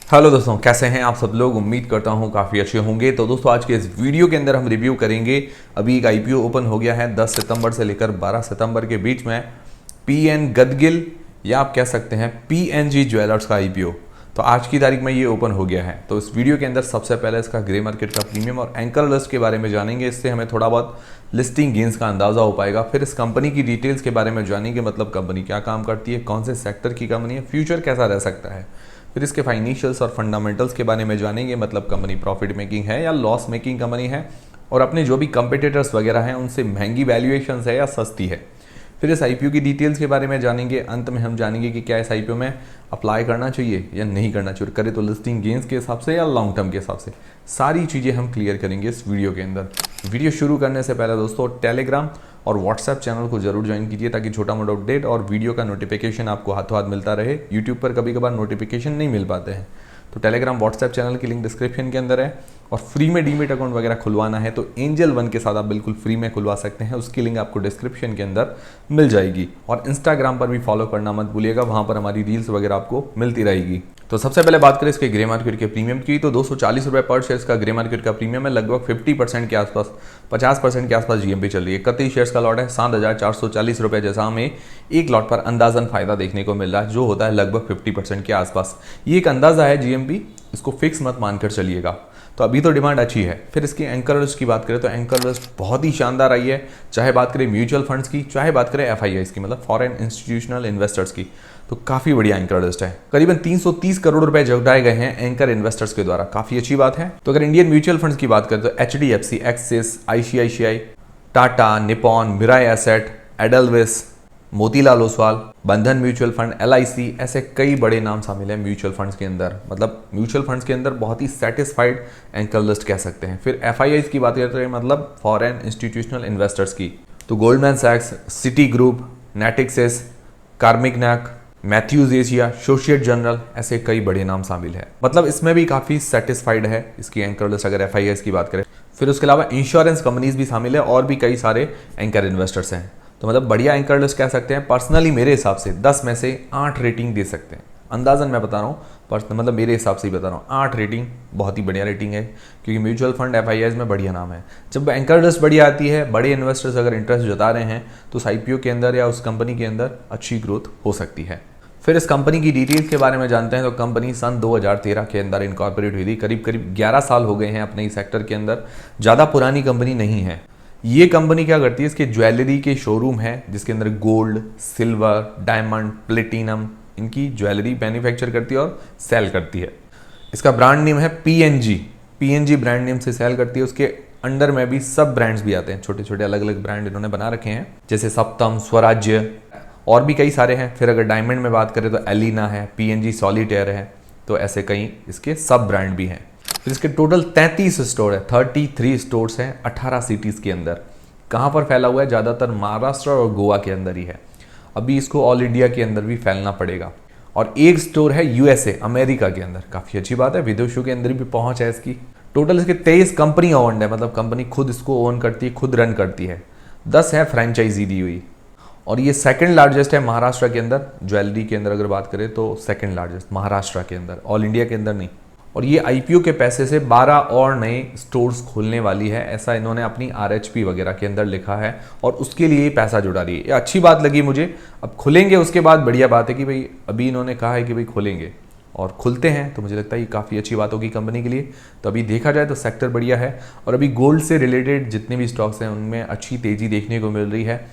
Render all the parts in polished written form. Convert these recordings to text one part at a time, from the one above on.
Hello दोस्तों, कैसे हैं आप सब लोग। उम्मीद करता हूं काफ़ी अच्छे होंगे। तो दोस्तों आज के इस वीडियो के अंदर हम रिव्यू करेंगे। अभी एक आईपीओ ओपन हो गया है 10 सितंबर से लेकर 12 सितंबर के बीच में। पीएन गदगिल या आप कह सकते हैं पीएनजी ज्वेलर्स का आईपीओ। तो आज की तारीख में ये ओपन हो गया है। तो इस वीडियो के अंदर सबसे पहले इसका ग्रे मार्केट का प्रीमियम और एंकर लिस्ट के बारे में जानेंगे। इससे हमें थोड़ा बहुत लिस्टिंग गेंस का अंदाजा हो पाएगा। फिर इस कंपनी की डिटेल्स के बारे में जानेंगे, मतलब कंपनी क्या काम करती है, कौन से सेक्टर की कंपनी है, फ्यूचर कैसा रह सकता है। फिर इसके फाइनेंशियल्स और फंडामेंटल्स के बारे में जानेंगे, मतलब कंपनी प्रॉफिट मेकिंग है या लॉस मेकिंग कंपनी है, और अपने जो भी कंपिटिटर्स वगैरह हैं उनसे महंगी वैल्यूएशन है या सस्ती है। फिर इस आईपीओ की डिटेल्स के बारे में जानेंगे। अंत में हम जानेंगे कि क्या इस आईपीओ में अप्लाई करना चाहिए या नहीं करना चाहिए, करे तो लिस्टिंग गेंस के हिसाब से या लॉन्ग टर्म के हिसाब से। सारी चीज़ें हम क्लियर करेंगे इस वीडियो के अंदर। वीडियो शुरू करने से पहले दोस्तों टेलीग्राम और व्हाट्सएप चैनल को जरूर ज्वाइन कीजिए, ताकि छोटा मोटा अपडेट और वीडियो का नोटिफिकेशन आपको हाथों हाथ मिलता रहे। यूट्यूब पर कभी कभार नोटिफिकेशन नहीं मिल पाते हैं, तो टेलीग्राम व्हाट्सएप चैनल की लिंक डिस्क्रिप्शन के अंदर है। और फ्री में डीमेट अकाउंट वगैरह खुलवाना है तो एंजल वन के साथ आप बिल्कुल फ्री में खुलवा सकते हैं। उसकी लिंक आपको डिस्क्रिप्शन के अंदर मिल जाएगी। और इंस्टाग्राम पर भी फॉलो करना मत भूलिएगा, वहाँ पर हमारी रील्स वगैरह आपको मिलती रहेगी। तो सबसे पहले बात करें इसके ग्रे मार्केट के प्रीमियम की, तो 240 रुपये पर शेयर का ग्रे मार्केट का प्रीमियम है। लगभग 50% के आसपास, 50% के आसपास जीएमपी चल रही है। 31 शेयर्स का लॉट है, 7,440 रुपये जैसा हमें एक लॉट पर अंदाजन फायदा देखने को मिल रहा है, जो होता है लगभग 50% के आसपास। ये एक अंदाजा है जीएमपी, इसको फिक्स मत मानकर चलिएगा। तो अभी तो डिमांड अच्छी है। फिर इसकी एंकर लिस्ट की बात करें तो एंकर लिस्ट बहुत ही शानदार आई है। चाहे बात करें म्यूचुअल फंड्स की, चाहे बात करें एफआईआईस की, मतलब फॉरेन इंस्टीट्यूशनल इन्वेस्टर्स की, तो काफ़ी बढ़िया एंकर लिस्ट है। करीबन 330 करोड़ रुपए जुटाए गए हैं एंकर इन्वेस्टर्स के द्वारा, काफ़ी अच्छी बात है। तो अगर इंडियन म्यूचुअल फंड्स की बात करें तो HDFC, Axis, ICICI, Tata, Nippon, Mirae Asset, Edelweiss, Motilal Oswal, Bandhan mutual fund, LIC, ऐसे कई बड़े नाम शामिल हैं म्यूचुअल फंड्स के अंदर। मतलब म्यूचुअल फंड्स के अंदर बहुत ही सेटिस्फाइड एंकर लिस्ट कह सकते हैं। फिर एफआईआईस की बात करते हैं, मतलब फॉरेन इंस्टीट्यूशनल इन्वेस्टर्स की, तो गोल्डमैन सैक्स, Citigroup, Natixis, Carmignac, Mathews Asia, Societe Generale, ऐसे कई बड़े नाम शामिल है। मतलब इसमें भी काफ़ी सेटिस्फाइड है इसकी एंकर लिस्ट अगर एफआईआईस की बात करें। फिर उसके अलावा इंश्योरेंस कंपनीज भी शामिल है और भी कई सारे एंकर इन्वेस्टर्स हैं। तो मतलब बढ़िया एंकर लिस्ट कह सकते हैं। पर्सनली मेरे हिसाब से 10 में से 8 रेटिंग दे सकते हैं। अंदाजन मैं बता रहा हूँ, पर्सनल मतलब मेरे हिसाब से ही बता रहा हूँ, 8 रेटिंग बहुत ही बढ़िया रेटिंग है, क्योंकि म्यूचुअल फंड एफआईआईस में बढ़िया नाम है। जब एंकर लिस्ट बढ़िया आती है, बड़े इन्वेस्टर्स अगर इंटरेस्ट जता रहे हैं, तो उस आईपीओ के अंदर या उस कंपनी के अंदर अच्छी ग्रोथ हो सकती है। फिर इस कंपनी की डिटेल्स के बारे में जानते हैं। तो कंपनी सन 2013 के अंदर इनकॉर्पोरेट हुई थी। करीब करीब 11 साल हो गए हैं अपने इस सेक्टर के अंदर। ज़्यादा पुरानी कंपनी नहीं है। ये कंपनी क्या करती है, इसके ज्वेलरी के शोरूम है जिसके अंदर गोल्ड, सिल्वर, डायमंड, प्लेटिनम, इनकी ज्वेलरी मैन्युफैक्चर करती है और सेल करती है। इसका ब्रांड नेम है पीएनजी। पीएनजी ब्रांड नेम से सेल करती है। उसके अंडर में भी सब ब्रांड्स भी आते हैं, छोटे छोटे अलग अलग ब्रांड इन्होंने बना रखे हैं, जैसे सप्तम, स्वराज्य और भी कई सारे हैं। फिर अगर डायमंड में बात करें तो एलिना है, पीएनजी सॉलिटेयर है, तो ऐसे कई इसके सब ब्रांड भी हैं। फिर इसके टोटल 33 स्टोर है, 33 स्टोर्स हैं 18 सिटीज़ के अंदर। कहाँ पर फैला हुआ है, ज़्यादातर महाराष्ट्र और गोवा के अंदर ही है। अभी इसको ऑल इंडिया के अंदर भी फैलना पड़ेगा। और एक स्टोर है यूएसए, अमेरिका के अंदर। काफ़ी अच्छी बात है, विदेशों के अंदर भी पहुँच है इसकी। टोटल इसके 23 कंपनी ओन्ड है, मतलब कंपनी खुद इसको ओन करती है, खुद रन करती है। 10 है फ्रेंचाइजी दी हुई। और ये सेकंड लार्जेस्ट है महाराष्ट्र के अंदर। ज्वेलरी के अंदर अगर बात करें तो सेकंड लार्जेस्ट महाराष्ट्र के अंदर, ऑल इंडिया के अंदर नहीं। और ये आईपीओ के पैसे से 12 और नए स्टोर्स खोलने वाली है, ऐसा इन्होंने अपनी आरएचपी वगैरह के अंदर लिखा है। और उसके लिए पैसा जुटा रही है, ये अच्छी बात लगी मुझे। अब खुलेंगे उसके बाद बढ़िया बात है कि भाई अभी इन्होंने कहा है कि भाई खुलेंगे और खुलते हैं, तो मुझे लगता है ये काफ़ी अच्छी बात होगी कंपनी के लिए। तो अभी देखा जाए तो सेक्टर बढ़िया है। और अभी गोल्ड से रिलेटेड जितने भी स्टॉक्स हैं उनमें अच्छी तेज़ी देखने को मिल रही है।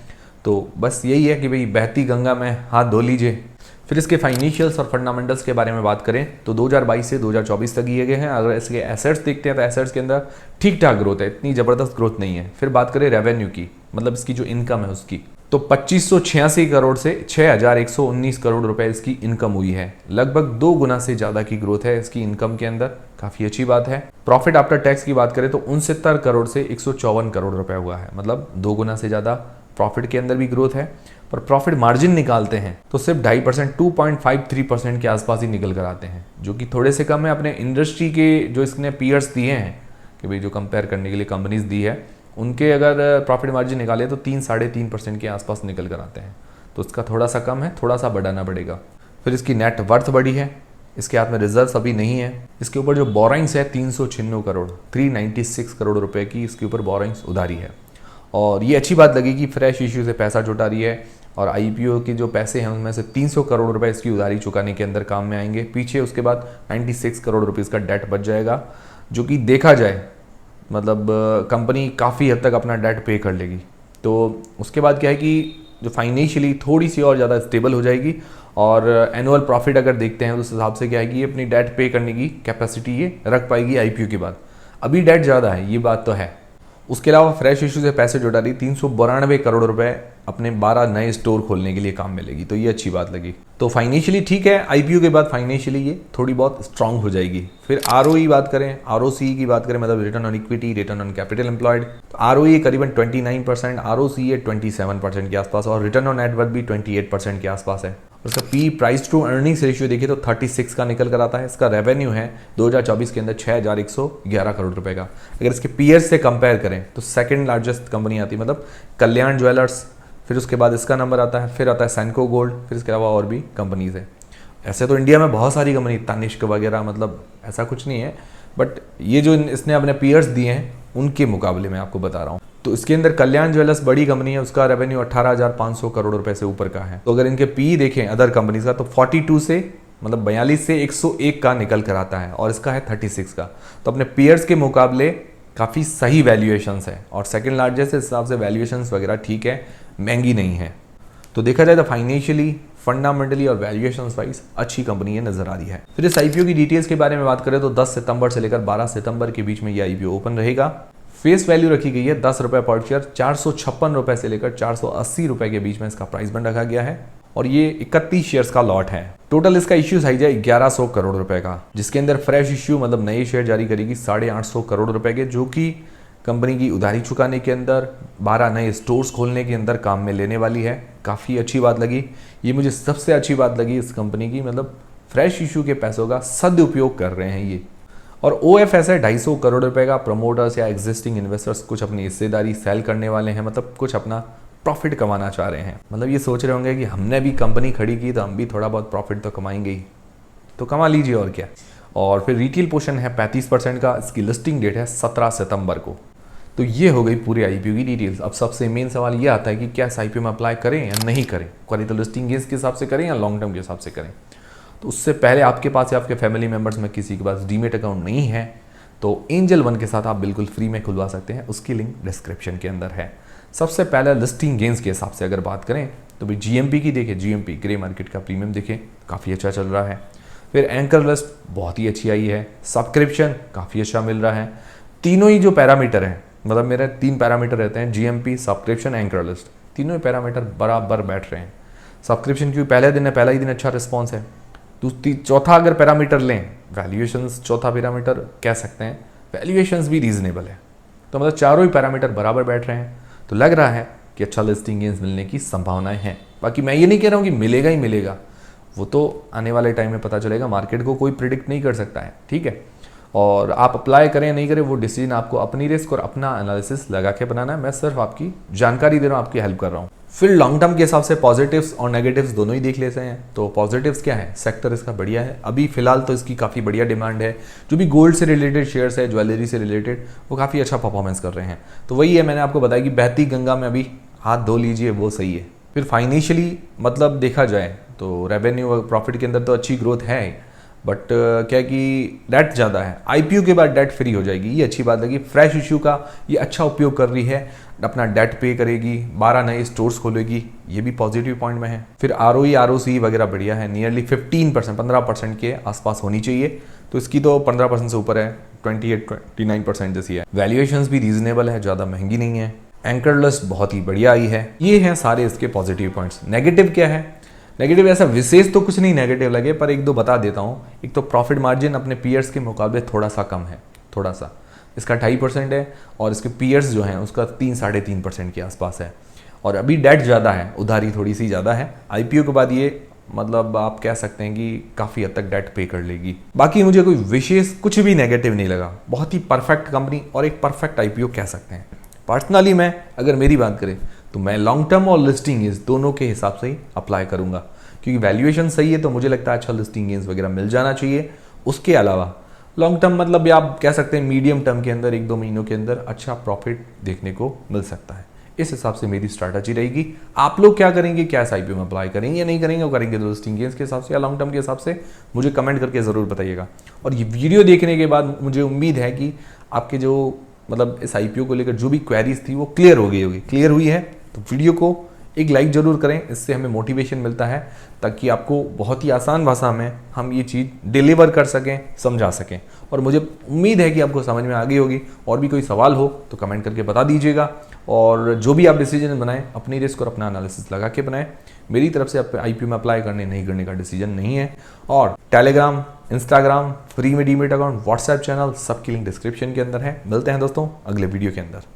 तो बस यही है कि भाई बहती गंगा में हाथ धो लीजिए। फिर इसके फाइनेंशियल्स और फंडामेंटल्स के बारे में बात करें तो 2022 से 2024 तक किए गए हैं। अगर इसके एसेट्स देखते हैं तो एसेट्स के अंदर ठीक ठाक ग्रोथ है, इतनी ज़बरदस्त ग्रोथ नहीं है। फिर बात करें रेवेन्यू की, मतलब इसकी जो इनकम है उसकी, तो 2586 करोड़ से 6119 करोड़ रुपए इसकी इनकम हुई है। लगभग 2 गुना से ज़्यादा की ग्रोथ है इसकी इनकम के अंदर, काफ़ी अच्छी बात है। प्रॉफिट आफ्टर टैक्स की बात करें तो 69 करोड़ से 154 करोड़ रुपए हुआ है, मतलब 2 गुना से ज़्यादा प्रॉफिट के अंदर भी ग्रोथ है। पर प्रॉफिट मार्जिन निकालते हैं तो सिर्फ 2.5%, 2.53% के आसपास ही निकल कर आते हैं, जो कि थोड़े से कम है अपने इंडस्ट्री के जो इसने पीयर्स दिए हैं कि भाई जो कंपेयर करने के लिए कंपनीज दी है, उनके अगर प्रॉफिट मार्जिन निकाले तो 3-3.5% के आसपास निकल कर आते हैं। तो इसका थोड़ा सा कम है, थोड़ा सा बढ़ाना पड़ेगा। फिर इसकी नेट वर्थ बढ़ी है, इसके हाथ में रिजर्व्स अभी नहीं है। इसके ऊपर जो बोराइंग्स है 396 करोड़ 396 करोड़ रुपए की इसके ऊपर बोराइंग्स उधारी है। और ये अच्छी बात लगी कि फ्रेश इश्यू से पैसा जुटा रही है और आईपीओ के जो पैसे हैं उनमें से 300 करोड़ रुपए इसकी उधारी चुकाने के अंदर काम में आएंगे। पीछे उसके बाद 96 करोड़ रुपीज़ का डेट बच जाएगा, जो कि देखा जाए मतलब कंपनी काफ़ी हद तक अपना डेट पे कर लेगी। तो उसके बाद क्या है कि जो फाइनेंशियली थोड़ी सी और ज़्यादा स्टेबल हो जाएगी और एनुअल प्रॉफिट अगर देखते हैं तो उस हिसाब से क्या है कि ये अपनी डेट पे करने की कैपेसिटी ये रख पाएगी आईपीओ के बाद। अभी डेट ज़्यादा है, ये बात तो है। उसके अलावा फ्रेश इशू से पैसे जुटा रही 392 करोड़ रुपए अपने 12 नए स्टोर खोलने के लिए काम में लेगी, तो ये अच्छी बात लगी। तो फाइनेंशियली ठीक है, आईपीओ के बाद फाइनेंशियली ये थोड़ी बहुत स्ट्रांग हो जाएगी। फिर आरओई बात करें, आरओसी की बात करें, मतलब return on equity, return on capital employed, तो आरओई करीबन 29%, आरओसी है 27% के आसपास और रिटर्न ऑन नेटवर्थ भी 28% के आसपास है। उसका P price to earnings ratio देखिए तो 36 का निकल कर आता है। इसका रेवेन्यू है 2024 के अंदर 6111 करोड़ रुपए का। अगर इसके पीयर्स से कंपेयर करें तो सेकंड लार्जेस्ट कंपनी आती है, मतलब कल्याण ज्वेलर्स, फिर उसके बाद इसका नंबर आता है, फिर आता है सैनको गोल्ड, फिर इसके अलावा और भी कंपनीज है। ऐसे तो इंडिया में बहुत सारी कंपनी, तनिष्क वगैरह, मतलब ऐसा कुछ नहीं है, बट ये जो इसने अपने पीयर्स दिए हैं उनके मुकाबले में आपको बता रहा हूँ। तो इसके अंदर कल्याण ज्वेलर्स बड़ी कंपनी है, उसका रेवेन्यू 18,500 करोड़ रुपए से ऊपर का है। तो अगर इनके पी देखें अदर कंपनीज का तो 42 से मतलब 42 से 101 का निकल कर आता है और इसका है 36 का। तो अपने पीयर्स के मुकाबले काफ़ी सही वैल्यूएशंस है और सेकंड लार्जेस्ट हिसाब से वैल्यूएशंस वगैरह ठीक है, महंगी नहीं है। तो देखा जाए तो फाइनेंशियली, फंडामेंटली और वैल्यूएशंस वाइज अच्छी कंपनी ये नजर आ रही है। फिर इस आईपीओ की डिटेल्स के बारे में बात करें तो 10 सितंबर से लेकर 12 सितंबर के बीच में ये आईपीओ ओपन रहेगा। फेस वैल्यू रखी गई है 10 रुपए पर शेयर, 456 रुपए से लेकर 480 रुपए के बीच में इसका प्राइस बैंड रखा गया है और ये 31 शेयर्स का लॉट है। टोटल इसका इश्यू साइज है 1100 करोड़ रुपए का, जिसके अंदर फ्रेश इश्यू मतलब नए शेयर जारी करेगी 850 करोड़ रुपए के, जो कि कंपनी की उधारी चुकाने के अंदर, 12 नए स्टोर्स खोलने के अंदर काम में लेने वाली है। काफ़ी अच्छी बात लगी, ये मुझे सबसे अच्छी बात लगी इस कंपनी की, मतलब फ्रेश इश्यू के पैसों का सदुपयोग कर रहे हैं ये। और ओएफएस है 250 करोड़ रुपए का। प्रमोटर्स या एग्जिस्टिंग इन्वेस्टर्स कुछ अपनी हिस्सेदारी सेल करने वाले हैं, मतलब कुछ अपना प्रॉफिट कमाना चाह रहे हैं। मतलब ये सोच रहे होंगे कि हमने भी कंपनी खड़ी की तो हम भी थोड़ा बहुत प्रॉफिट तो कमाएंगे ही, तो कमा लीजिए और क्या। और फिर रिटेल पोर्शन है 35% का। इसकी लिस्टिंग डेट है 17 सितंबर को। तो ये हो गई पूरी आईपीओ की डिटेल्स। अब सबसे मेन सवाल ये आता है कि क्या इस आईपीओ में अप्लाई करें या नहीं करें, करें तो लिस्टिंग गेंस के हिसाब से करें या लॉन्ग टर्म के हिसाब से करें। तो उससे पहले आपके पास या आपके फैमिली मेम्बर्स में किसी के पास डीमेट अकाउंट नहीं है तो एंजल वन के साथ आप बिल्कुल फ्री में खुलवा सकते हैं, उसकी लिंक डिस्क्रिप्शन के अंदर है। सबसे पहले लिस्टिंग गेंस के हिसाब से अगर बात करें तो भाई जीएमपी की देखिए, जीएमपी ग्रे मार्केट का प्रीमियम देखिए काफ़ी अच्छा चल रहा है। फिर एंकर लिस्ट बहुत ही अच्छी आई है, सब्सक्रिप्शन काफ़ी अच्छा मिल रहा है। तीनों ही जो पैरामीटर हैं, मतलब मेरे 3 पैरामीटर रहते हैं, जीएमपी, सब्सक्रिप्शन, एंकर लिस्ट, तीनों ही पैरामीटर बराबर बैठ रहे हैं। सब्सक्रिप्शन क्योंकि पहले दिन है, पहला ही दिन अच्छा रिस्पॉन्स है। चौथा अगर पैरामीटर लें, वैल्यूएशंस चौथा पैरामीटर कह सकते हैं, वैल्यूएशंस भी रीजनेबल है। तो मतलब चारों ही पैरामीटर बराबर बैठ रहे हैं, तो लग रहा है कि अच्छा लिस्टिंग गेंस मिलने की संभावनाएं हैं। बाकी मैं ये नहीं कह रहा हूँ कि मिलेगा ही मिलेगा, वो तो आने वाले टाइम में पता चलेगा, मार्केट को कोई प्रिडिक्ट नहीं कर सकता है, ठीक है। और आप अप्लाई करें या नहीं करें वो डिसीजन आपको अपनी रिस्क और अपना एनालिसिस लगा के बनाना है। मैं सिर्फ आपकी जानकारी दे रहा हूँ, आपकी हेल्प कर रहा हूँ। फिर लॉन्ग टर्म के हिसाब से पॉजिटिव्स और नेगेटिव्स दोनों ही देख लेते हैं। तो पॉजिटिव्स क्या है, सेक्टर इसका बढ़िया है, अभी फिलहाल तो इसकी काफ़ी बढ़िया डिमांड है। जो भी गोल्ड से रिलेटेड शेयर्स है, ज्वेलरी से रिलेटेड, वो काफ़ी अच्छा परफॉर्मेंस कर रहे हैं। तो वही है, मैंने आपको बताया कि बहती गंगा में अभी हाथ धो लीजिए, वो सही है। फिर फाइनेंशियली मतलब देखा जाए तो रेवेन्यू और प्रॉफिट के अंदर तो अच्छी ग्रोथ है, बट क्या कि डेट ज़्यादा है। आईपीओ के बाद डेट फ्री हो जाएगी, ये अच्छी बात लगी। फ्रेश इश्यू का ये अच्छा उपयोग कर रही है, अपना डेट पे करेगी, 12 नए स्टोर्स खोलेगी, ये भी पॉजिटिव पॉइंट में है। फिर आरओई आरओसी वगैरह बढ़िया है, नियरली 15% के आसपास होनी चाहिए, तो इसकी तो 15% से ऊपर है, 28-29% जैसी है। वैल्यूएशंस भी रीजनेबल है, ज़्यादा महंगी नहीं है। एंकर लिस्ट बहुत ही बढ़िया आई है। ये हैं सारे इसके पॉजिटिव पॉइंट्स। नेगेटिव क्या है, नेगेटिव ऐसा विशेष तो कुछ नहीं नेगेटिव लगे, पर एक दो बता देता हूँ। एक तो प्रॉफिट मार्जिन अपने पीयर्स के मुकाबले थोड़ा सा कम है, थोड़ा सा, इसका 2.5% है और इसके पीयर्स जो हैं उसका 3-3.5% के आसपास है। और अभी डेट ज़्यादा है, उधारी थोड़ी सी ज़्यादा है। आईपीओ के बाद ये मतलब आप कह सकते हैं कि काफ़ी हद तक डेट पे कर लेगी। बाकी मुझे कोई विशेष कुछ भी नेगेटिव नहीं लगा, बहुत ही परफेक्ट कंपनी और एक परफेक्ट आईपीओ कह सकते हैं। पर्सनली मैं अगर मेरी बात करें तो मैं लॉन्ग टर्म और लिस्टिंग इस दोनों के हिसाब से ही अप्लाई करूंगा, क्योंकि वैल्यूएशन सही है तो मुझे लगता है अच्छा लिस्टिंग गेंस वगैरह मिल जाना चाहिए। उसके अलावा लॉन्ग टर्म मतलब या आप कह सकते हैं मीडियम टर्म के अंदर 1-2 महीनों के अंदर अच्छा प्रॉफिट देखने को मिल सकता है। इस हिसाब से मेरी स्ट्रैटेजी रहेगी। आप लोग क्या करेंगे, क्या IPO में अप्लाई करेंगे या नहीं करेंगे, वो करेंगे तो लिस्टिंग गेंस के हिसाब से या लॉन्ग टर्म के हिसाब से, मुझे कमेंट करके ज़रूर बताइएगा। और ये वीडियो देखने के बाद मुझे उम्मीद है कि आपके जो मतलब इस IPO को लेकर जो भी क्वेरीज थी वो क्लियर हो गई होगी। क्लियर हुई है तो वीडियो को एक लाइक जरूर करें, इससे हमें मोटिवेशन मिलता है ताकि आपको बहुत ही आसान भाषा में हम ये चीज़ डिलीवर कर सकें, समझा सकें। और मुझे उम्मीद है कि आपको समझ में आ गई होगी। और भी कोई सवाल हो तो कमेंट करके बता दीजिएगा। और जो भी आप डिसीजन बनाएं अपनी रिस्क और अपना एनालिसिस लगा के बनाएं। मेरी तरफ से आप IPO में अप्लाई करने नहीं करने का डिसीजन नहीं है। और टेलीग्राम, इंस्टाग्राम, फ्री में डीमेट अकाउंट, व्हाट्सएप चैनल, सबकी लिंक डिस्क्रिप्शन के अंदर है। मिलते हैं दोस्तों अगले वीडियो के अंदर।